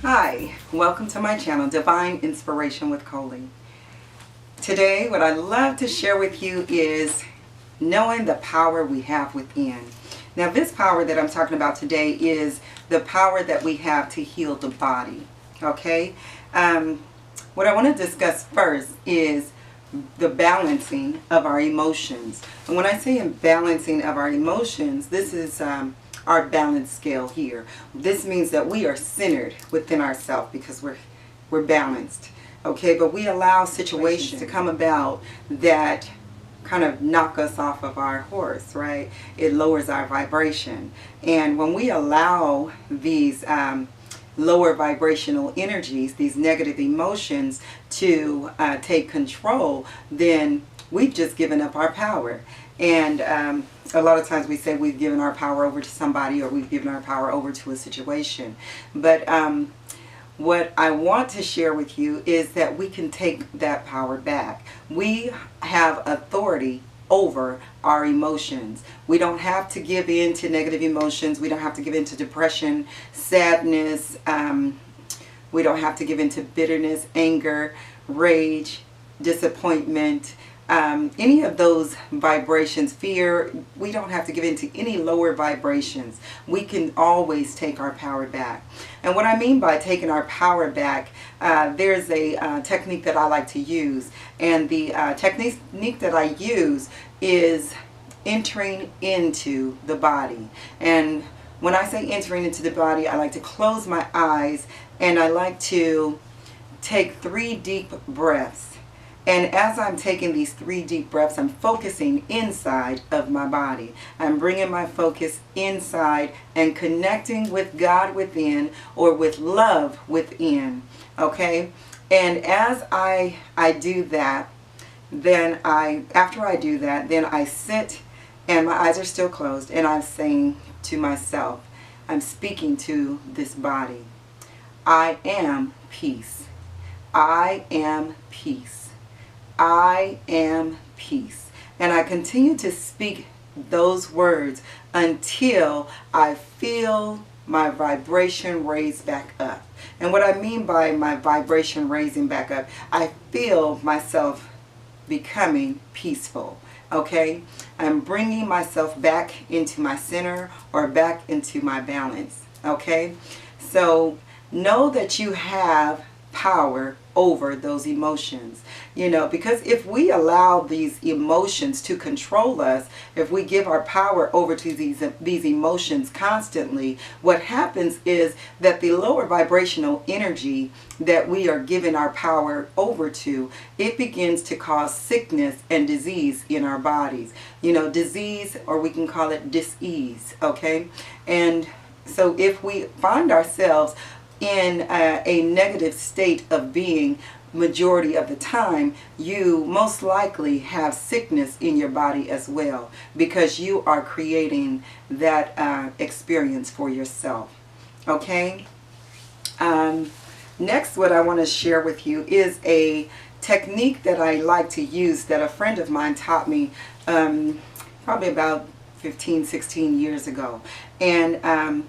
Hi, welcome to my channel, Divine Inspiration with Coley. Today, what I'd love to share with you is knowing the power we have within. Now, this power that I'm talking about today is the power that we have to heal the body. Okay? What I want to discuss first is the balancing of our emotions. And when I say balancing of our emotions, this is our balance scale here. This means that we are centered within ourselves because we're balanced. Okay, but we allow situations to come about that kind of knock us off of our horse, right? It lowers our vibration. And when we allow these lower vibrational energies, these negative emotions to take control, then we've just given up our power. And a lot of times we say we've given our power over to somebody, or we've given our power over to a situation. But what I want to share with you is that we can take that power back. We have authority over our emotions. We don't have to give in to negative emotions. We don't have to give in to depression, sadness. We don't have to give in to bitterness, anger, rage, disappointment. Any of those vibrations, fear, we don't have to give in to any lower vibrations. We can always take our power back. And what I mean by taking our power back, there's a technique that I like to use. And the technique that I use is entering into the body. And when I say entering into the body, I like to close my eyes and I like to take 3 deep breaths. And as I'm taking these 3 deep breaths, I'm focusing inside of my body. I'm bringing my focus inside and connecting with God within, or with love within. Okay? And as I do that, then after I do that, then I sit and my eyes are still closed and I'm saying to myself, I'm speaking to this body, I am peace. I am peace. I am peace. And I continue to speak those words until I feel my vibration raise back up. And what I mean by my vibration raising back up, I feel myself becoming peaceful. Okay? I'm bringing myself back into my center, or back into my balance. Okay? So know that you have power over those emotions, because if we allow these emotions to control us, if we give our power over to these emotions constantly, what happens is that the lower vibrational energy that we are giving our power over to, it begins to cause sickness and disease in our bodies. Disease, or we can call it dis-ease. Okay? And so if we find ourselves in a negative state of being majority of the time, you most likely have sickness in your body as well, because you are creating that experience for yourself. Okay? Next, what I want to share with you is a technique that I like to use that a friend of mine taught me probably about 15-16 years ago. And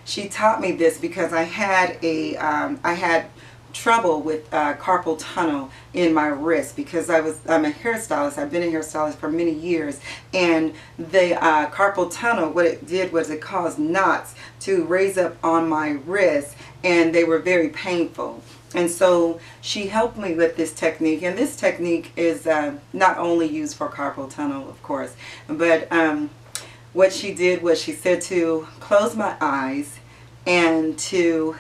she taught me this because I had trouble with carpal tunnel in my wrist, because I'm a hairstylist. I've been a hairstylist for many years, and the carpal tunnel, what it did was it caused knots to raise up on my wrist, and they were very painful. And so she helped me with this technique, and this technique is not only used for carpal tunnel, of course, but what she did was she said to close my eyes and to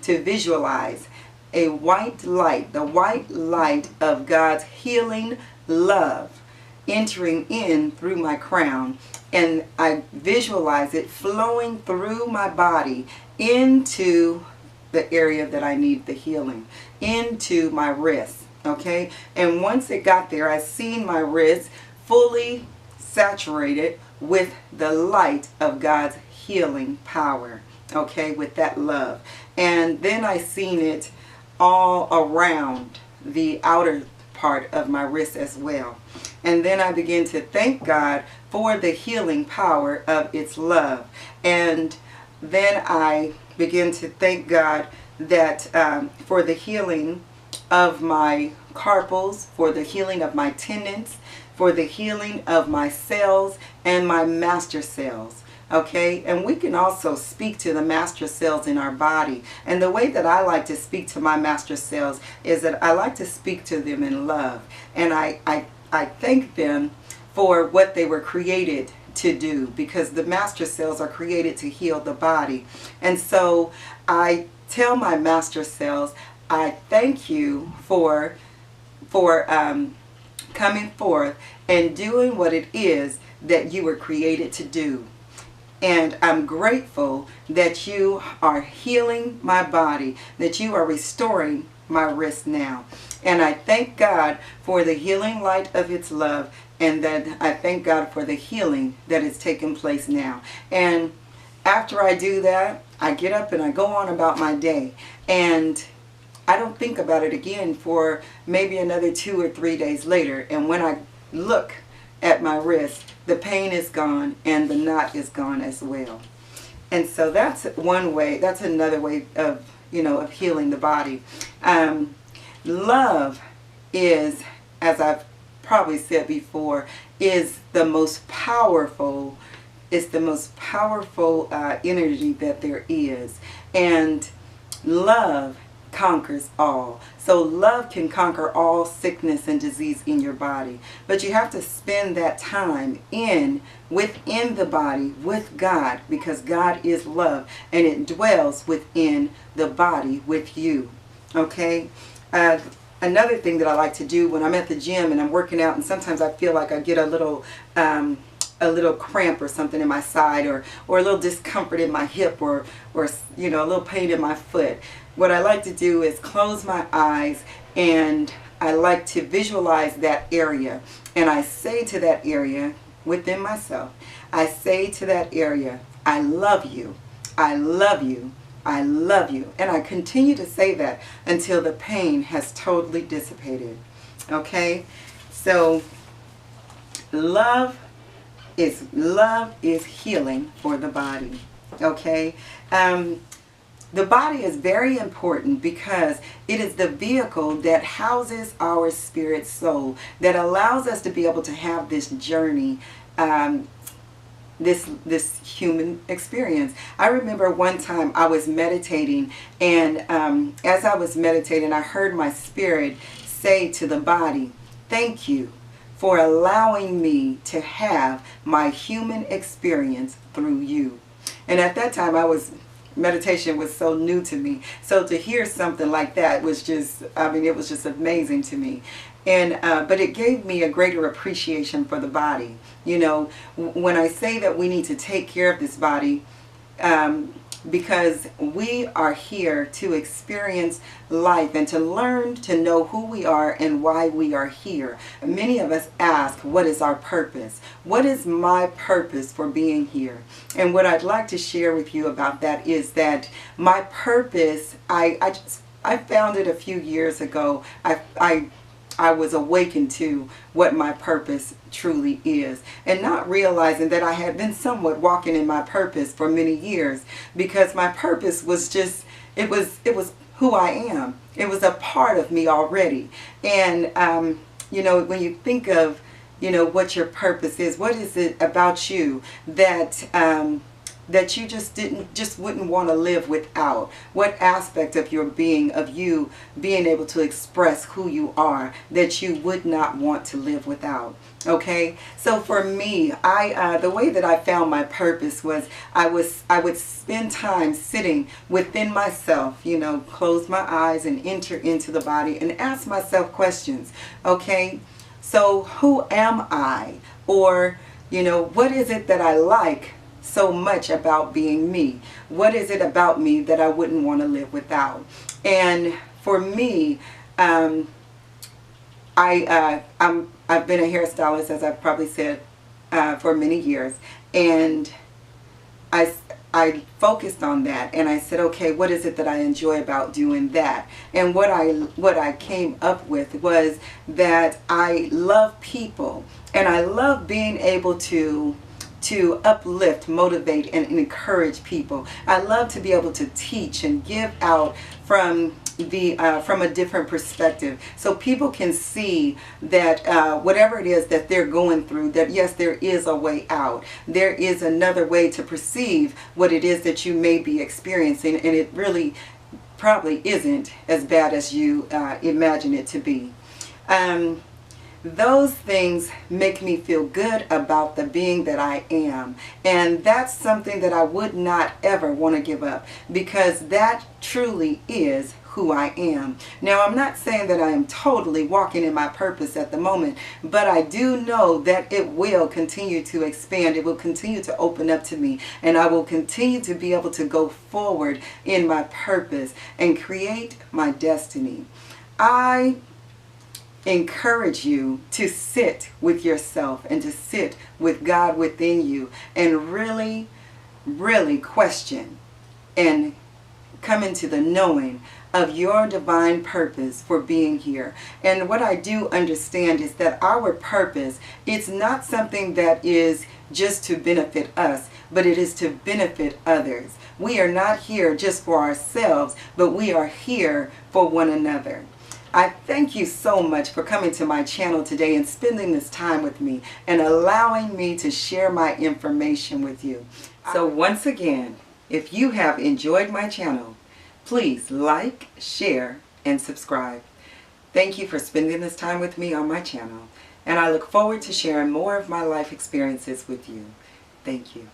visualize a white light, the white light of God's healing love entering in through my crown. And I visualize it flowing through my body into the area that I need the healing, into my wrist. Okay? And once it got there, I seen my wrist fully saturated with the light of God's healing power, okay, with that love. And then I seen it all around the outer part of my wrist as well. And then I began to thank God for the healing power of its love. And then I began to thank God that for the healing of my carpals, for the healing of my tendons, for the healing of my cells and my master cells. Okay, and we can also speak to the master cells in our body. And the way that I like to speak to my master cells is that I like to speak to them in love. And I thank them for what they were created to do, because the master cells are created to heal the body. And so I tell my master cells, I thank you for coming forth and doing what it is that you were created to do. And I'm grateful that you are healing my body, that you are restoring my wrist now. And I thank God for the healing light of its love, and that I thank God for the healing that is taking place now. And after I do that, I get up and I go on about my day. And I don't think about it again for maybe another 2 or 3 days later. And when I look at my wrist, the pain is gone and the knot is gone as well. And so that's one way, that's another way of, of healing the body. Love is, as I've probably said before, is the most powerful, it's the most powerful energy that there is. And love conquers all. So love can conquer all sickness and disease in your body. But you have to spend that time within the body with God, because God is love and it dwells within the body with you. Okay? Another thing that I like to do when I'm at the gym and I'm working out, and sometimes I feel like I get a little cramp or something in my side, or a little discomfort in my hip, or a little pain in my foot. What I like to do is close my eyes, and I like to visualize that area, and I say to that area within myself, I say to that area, I love you, I love you, I love you. And I continue to say that until the pain has totally dissipated. Okay? So love is healing for the body. Okay? The body is very important because it is the vehicle that houses our spirit soul, that allows us to be able to have this journey, this human experience. I remember one time I was meditating, and as I was meditating, I heard my spirit say to the body, thank you for allowing me to have my human experience through you. And at that time, meditation was so new to me. So to hear something like that was just, it was just amazing to me. And but it gave me a greater appreciation for the body. When I say that we need to take care of this body, because we are here to experience life and to learn to know who we are and why we are here. Many of us ask, what is our purpose? What is my purpose for being here? And what I'd like to share with you about that is that my purpose, I found it a few years ago. I was awakened to what my purpose truly is, and not realizing that I had been somewhat walking in my purpose for many years, because my purpose was just, it was who I am. It was a part of me already. And when you think of what your purpose is, what is it about you that that you just wouldn't want to live without? What aspect of your being, of you being able to express who you are, that you would not want to live without? Okay, so for me, the way that I found my purpose was I would spend time sitting within myself, close my eyes and enter into the body and ask myself questions. Okay, so who am I? Or what is it that I like so much about being me? What is it about me that I wouldn't want to live without? And for me, I've been a hairstylist, as I've probably said, for many years, and I focused on that, and I said, okay, what is it that I enjoy about doing that? And what I came up with was that I love people, and I love being able to to uplift, motivate, and encourage people. I love to be able to teach and give out from a different perspective, so people can see that whatever it is that they're going through, that yes, there is a way out. There is another way to perceive what it is that you may be experiencing, and it really probably isn't as bad as you imagine it to be. Those things make me feel good about the being that I am. And that's something that I would not ever want to give up, because that truly is who I am. Now, I'm not saying that I am totally walking in my purpose at the moment, but I do know that it will continue to expand. It will continue to open up to me, and I will continue to be able to go forward in my purpose and create my destiny. I encourage you to sit with yourself and to sit with God within you and really, really question and come into the knowing of your divine purpose for being here. And what I do understand is that our purpose, it's not something that is just to benefit us, but it is to benefit others. We are not here just for ourselves, but we are here for one another. I thank you so much for coming to my channel today and spending this time with me and allowing me to share my information with you. So once again, if you have enjoyed my channel, please like, share, and subscribe. Thank you for spending this time with me on my channel, and I look forward to sharing more of my life experiences with you. Thank you.